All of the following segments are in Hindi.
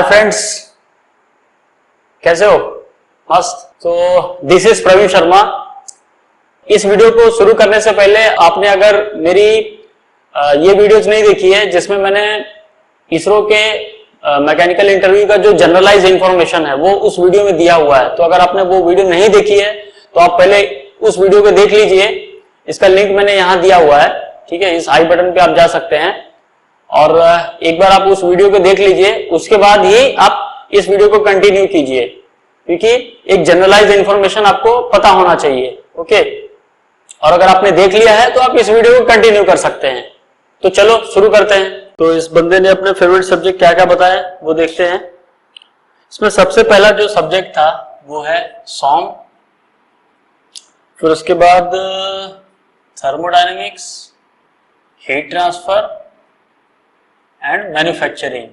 हाय फ्रेंड्स, कैसे हो? मस्त। तो दिस इज प्रवीण शर्मा। इस वीडियो को शुरू करने से पहले आपने अगर मेरी ये वीडियोज नहीं देखी है जिसमें मैंने इसरो के मैकेनिकल इंटरव्यू का जो जनरलाइज इंफॉर्मेशन है वो उस वीडियो में दिया हुआ है, तो अगर आपने वो वीडियो नहीं देखी है तो आप पहले उस वीडियो को देख लीजिए। इसका लिंक मैंने यहाँ दिया हुआ है, ठीक है। इस आई बटन पे आप जा सकते हैं और एक बार आप उस वीडियो को देख लीजिए, उसके बाद ही आप इस वीडियो को कंटिन्यू कीजिए, क्योंकि एक जनरलाइज इंफॉर्मेशन आपको पता होना चाहिए, ओके। और अगर आपने देख लिया है तो आप इस वीडियो को कंटिन्यू कर सकते हैं। तो चलो शुरू करते हैं। तो इस बंदे ने अपने फेवरेट सब्जेक्ट क्या क्या बताया वो देखते हैं। इसमें सबसे पहला जो सब्जेक्ट था वो है सॉम, फिर उसके बाद thermodynamics, heat transfer and manufacturing,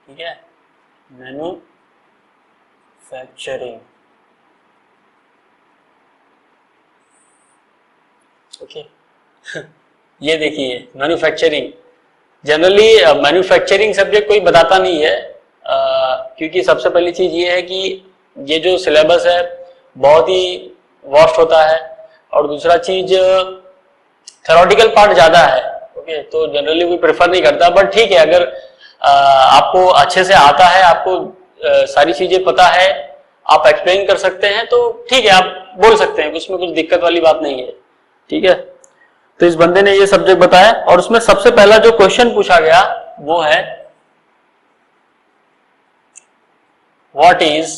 ठीक है, मैन्युफैक्चरिंग, ओके। ये देखिए मैन्युफैक्चरिंग, जनरली मैन्युफैक्चरिंग सब्जेक्ट कोई बताता नहीं है, क्योंकि सबसे पहली चीज ये है कि ये जो सिलेबस है बहुत ही वास्ट होता है, और दूसरा चीज थ्योरेटिकल पार्ट ज्यादा है, ओके। तो जनरली कोई प्रेफर नहीं करता, बट ठीक है, अगर आपको अच्छे से आता है, आपको सारी चीजें पता है, आप एक्सप्लेन कर सकते हैं, तो ठीक है, आप बोल सकते हैं, उसमें कुछ दिक्कत वाली बात नहीं है, ठीक है। तो इस बंदे ने ये सब्जेक्ट बताया और उसमें सबसे पहला जो क्वेश्चन पूछा गया वो है व्हाट इज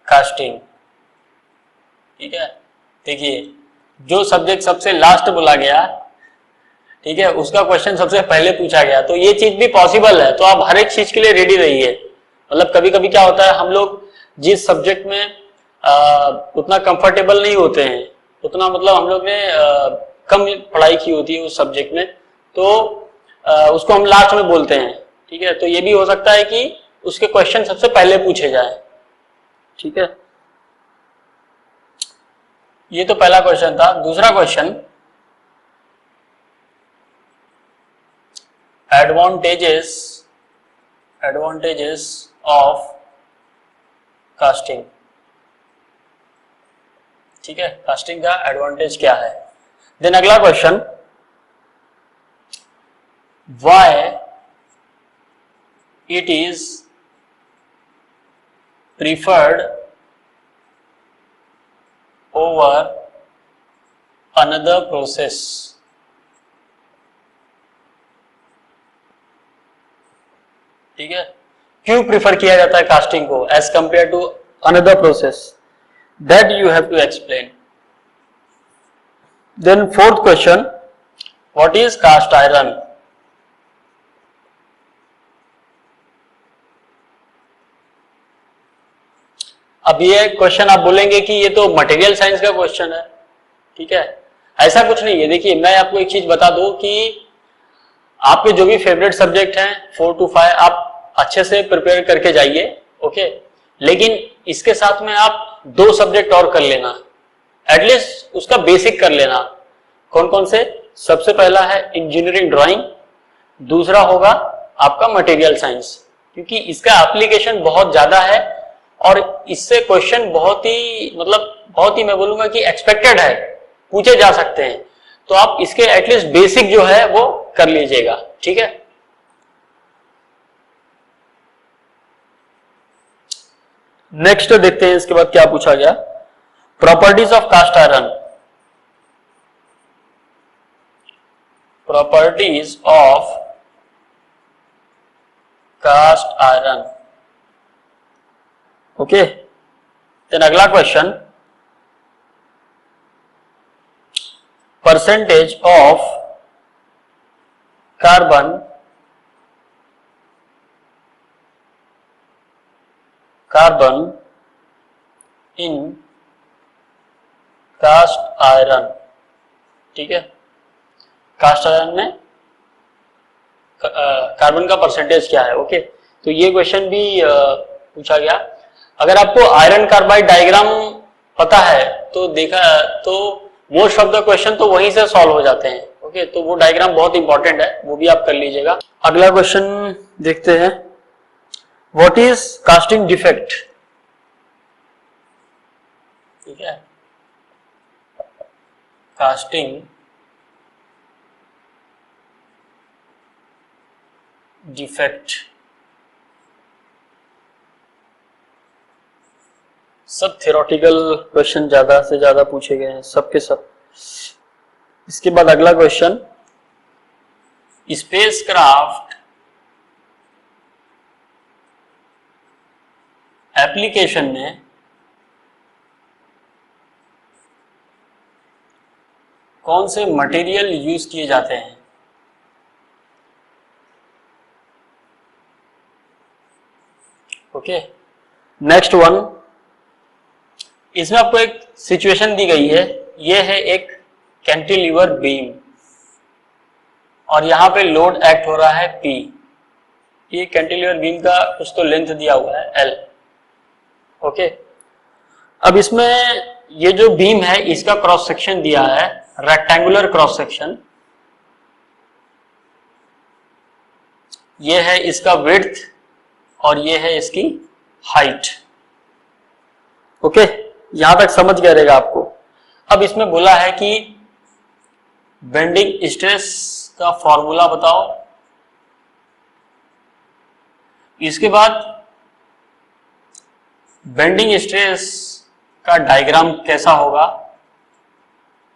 कास्टिंग, ठीक है। देखिए, जो सब्जेक्ट सबसे लास्ट बोला गया, ठीक है, उसका क्वेश्चन सबसे पहले पूछा गया, तो ये चीज भी पॉसिबल है, तो आप हर एक चीज के लिए रेडी रहिए। मतलब कभी कभी क्या होता है, हम लोग जिस सब्जेक्ट में उतना कंफर्टेबल नहीं होते हैं, उतना मतलब हम लोग ने कम पढ़ाई की होती है उस सब्जेक्ट में, तो उसको हम लास्ट में बोलते हैं, ठीक है। तो ये भी हो सकता है कि उसके क्वेश्चन सबसे पहले पूछे जाए, ठीक है। ये तो पहला क्वेश्चन था। दूसरा क्वेश्चन, एडवांटेजेस ऑफ कास्टिंग, ठीक है, कास्टिंग का एडवांटेज क्या है। देन अगला question, why it is preferred over another process, ठीक है, क्यों प्रीफर किया जाता है कास्टिंग को as compare to another process, that you have to explain. Then fourth question, what is cast iron. अब ये क्वेश्चन आप बोलेंगे कि ये तो मटेरियल साइंस का क्वेश्चन है, ठीक है। ऐसा कुछ नहीं है। देखिए, मैं आपको एक चीज बता दूं कि आपके जो भी फेवरेट सब्जेक्ट हैं 4 to 5 आप अच्छे से प्रिपेयर करके जाइए, ओके। लेकिन इसके साथ में आप 2 सब्जेक्ट और कर लेना, एटलीस्ट उसका बेसिक कर लेना। कौन कौन से? सबसे पहला है इंजीनियरिंग ड्राइंग, दूसरा होगा आपका मटेरियल साइंस, क्योंकि इसका एप्लीकेशन बहुत ज्यादा है और इससे क्वेश्चन बहुत ही मैं बोलूंगा कि एक्सपेक्टेड है, पूछे जा सकते हैं। तो आप इसके एटलीस्ट बेसिक जो है वो कर लीजिएगा, ठीक है। नेक्स्ट देखते हैं इसके बाद क्या पूछा गया। Properties of cast iron, properties of cast iron, okay. Then अगला question, percentage of carbon in cast iron, ठीक है। कास्ट आयरन में कार्बन का परसेंटेज क्या है, ओके। तो ये क्वेश्चन भी पूछा गया। अगर आपको आयरन कार्बाइड डायग्राम पता है तो मोस्ट ऑफ द क्वेश्चन तो वहीं से सॉल्व हो जाते हैं, ओके। तो वो डायग्राम बहुत इंपॉर्टेंट है, वो भी आप कर लीजिएगा। अगला क्वेश्चन देखते हैं व्हाट इज कास्टिंग डिफेक्ट। ठीक है, कास्टिंग डिफेक्ट सब थ्योरेटिकल क्वेश्चन ज्यादा से ज्यादा पूछे गए हैं, सबके सब। इसके बाद अगला क्वेश्चन, स्पेसक्राफ्ट एप्लीकेशन में कौन से मटेरियल यूज किए जाते हैं? ओके, नेक्स्ट वन, इसमें आपको एक सिचुएशन दी गई है, ये है एक कैंटिलीवर बीम और यहां पे लोड एक्ट हो रहा है P। ये कैंटिलीवर बीम का कुछ तो लेंथ दिया हुआ है L। ओके, अब इसमें ये जो बीम है इसका क्रॉस सेक्शन दिया है रेक्टेंगुलर क्रॉस सेक्शन, ये है इसका विड्थ और ये है इसकी हाइट। ओके, यहां तक समझ गया रहेगा आपको। अब इसमें बोला है कि बेंडिंग स्ट्रेस का फॉर्मूला बताओ, इसके बाद बेंडिंग स्ट्रेस का डायग्राम कैसा होगा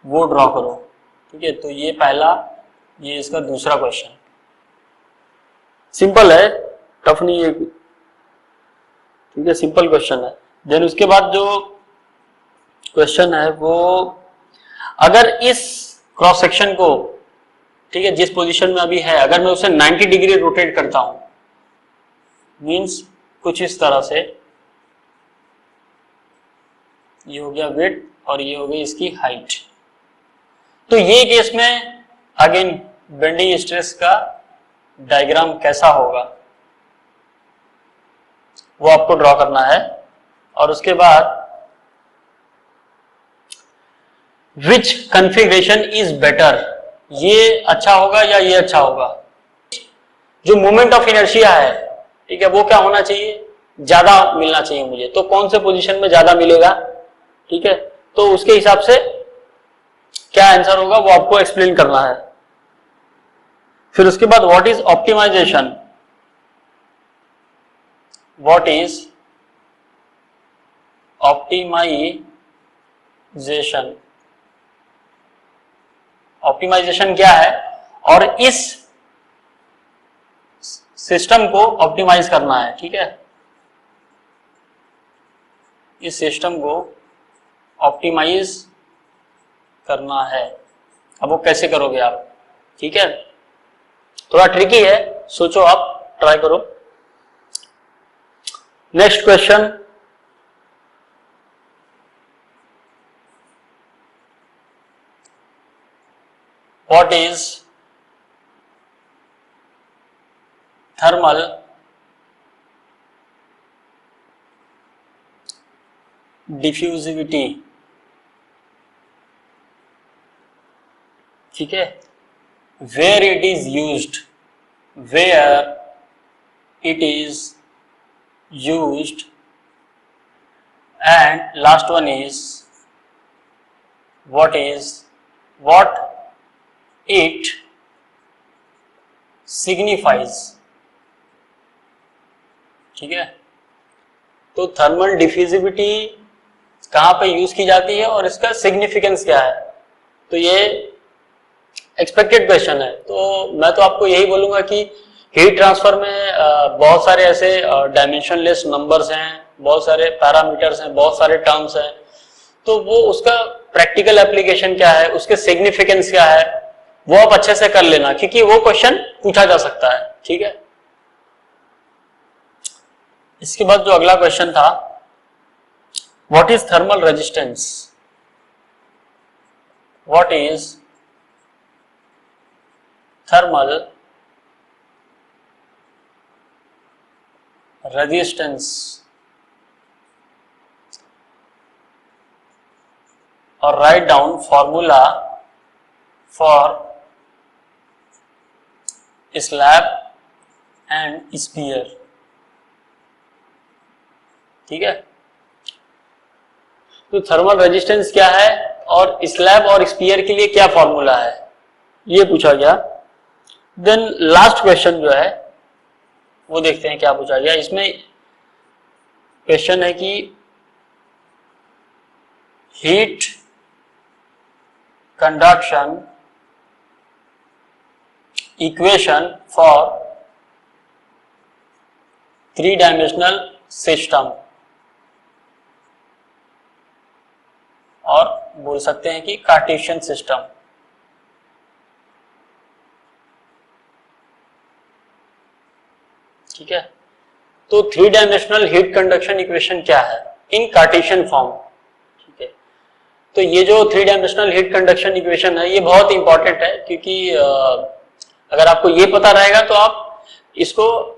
वो ड्रॉ करो। ठीक है, तो ये पहला, ये इसका दूसरा क्वेश्चन। सिंपल है, टफ नहीं है। ठीक है, सिंपल क्वेश्चन है। देन उसके बाद जो क्वेश्चन है वो, अगर इस क्रॉस सेक्शन को, ठीक है, जिस पोजीशन में अभी है, अगर मैं उसे 90 डिग्री रोटेट करता हूं, मींस कुछ इस तरह से, ये हो गया विड्थ और ये हो गई इसकी हाइट, तो ये केस में अगेन बेंडिंग स्ट्रेस का डायग्राम कैसा होगा वो आपको ड्रॉ करना है। और उसके बाद विच कॉन्फ़िगरेशन इज बेटर, ये अच्छा होगा या ये अच्छा होगा। जो मोमेंट ऑफ इनर्शिया है, ठीक है, वो क्या होना चाहिए, ज्यादा मिलना चाहिए मुझे। तो कौन से पोजीशन में ज्यादा मिलेगा, ठीक है, तो उसके हिसाब से क्या आंसर होगा वो आपको एक्सप्लेन करना है। फिर उसके बाद what is optimization, what is optimization, optimization क्या है, और इस सिस्टम को ऑप्टिमाइज करना है। ठीक है, इस सिस्टम को ऑप्टिमाइज करना है। अब वो कैसे करोगे आप, ठीक है, थोड़ा ट्रिकी है, सोचो, आप ट्राई करो। Next question, what is thermal diffusivity. ठीक है, where it is used, where it is used, and last one is what it signifies। ठीक है, तो थर्मल डिफ्यूजिविटी कहां पे यूज की जाती है और इसका सिग्निफिकेंस क्या है, तो ये एक्सपेक्टेड क्वेश्चन है। तो मैं तो आपको यही बोलूंगा कि हीट ट्रांसफर में बहुत सारे ऐसे डायमेंशनलेस नंबर्स हैं, बहुत सारे पैरामीटर्स हैं, बहुत सारे टर्म्स हैं, तो वो उसका प्रैक्टिकल एप्लीकेशन क्या है, उसके सिग्निफिकेंस क्या है, वो आप अच्छे से कर लेना, क्योंकि वो क्वेश्चन पूछा जा सकता है। ठीक है, इसके बाद जो अगला क्वेश्चन था, what is thermal resistance, what is thermal resistance, और write down formula for slab and sphere. ठीक है, तो थर्मल रेजिस्टेंस क्या है और स्लैब और स्फीयर के लिए क्या फॉर्मूला है, ये पूछा गया। देन लास्ट क्वेश्चन जो है वो देखते हैं क्या पूछा गया। इसमें क्वेश्चन है कि heat conduction equation for three dimensional system, और बोल सकते हैं कि कार्टेशियन सिस्टम। ठीक है, तो 3-डायमेंशनल हीट कंडक्शन इक्वेशन क्या है इन कार्टेशियन फॉर्म। ठीक है, तो ये जो 3-डायमेंशनल हीट कंडक्शन इक्वेशन है ये बहुत इंपॉर्टेंट है, क्योंकि अगर आपको ये पता रहेगा तो आप इसको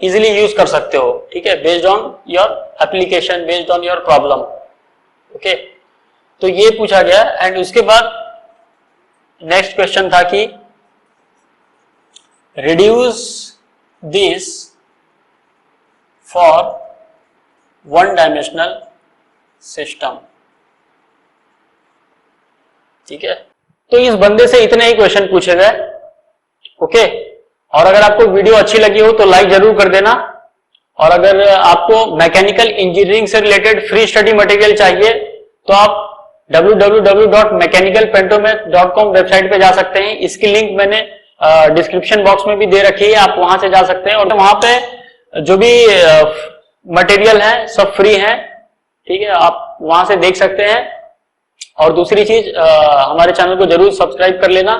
इजीली यूज कर सकते हो। ठीक है, based on your application, based on your problem. Okay, तो ये पूछा गया। एंड उसके बाद नेक्स्ट क्वेश्चन था कि रिड्यूस दिस फॉर 1-डायमेंशनल सिस्टम। ठीक है, तो इस बंदे से इतने ही क्वेश्चन पूछे गए। ओके, और अगर आपको वीडियो अच्छी लगी हो तो लाइक जरूर कर देना, और अगर आपको मैकेनिकल इंजीनियरिंग से रिलेटेड फ्री स्टडी मटेरियल चाहिए तो आप www.mechanicalpentomath.com वेबसाइट पे जा सकते हैं। इसकी लिंक मैंने डिस्क्रिप्शन बॉक्स में भी दे रखी है, आप वहां से जा सकते हैं, और वहां पे जो भी मटेरियल है सब फ्री है। ठीक है, आप वहां से देख सकते हैं। और दूसरी चीज, हमारे चैनल को जरूर सब्सक्राइब कर लेना,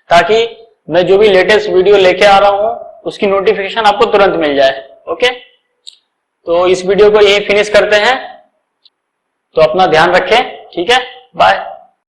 ताकि मैं जो भी लेटेस्ट वीडियो लेके आ रहा हूं उसकी नोटिफिकेशन आपको तुरंत मिल जाए। ओके, तो इस वीडियो को यही फिनिश करते हैं, तो अपना ध्यान रखें। ठीक है, बाय।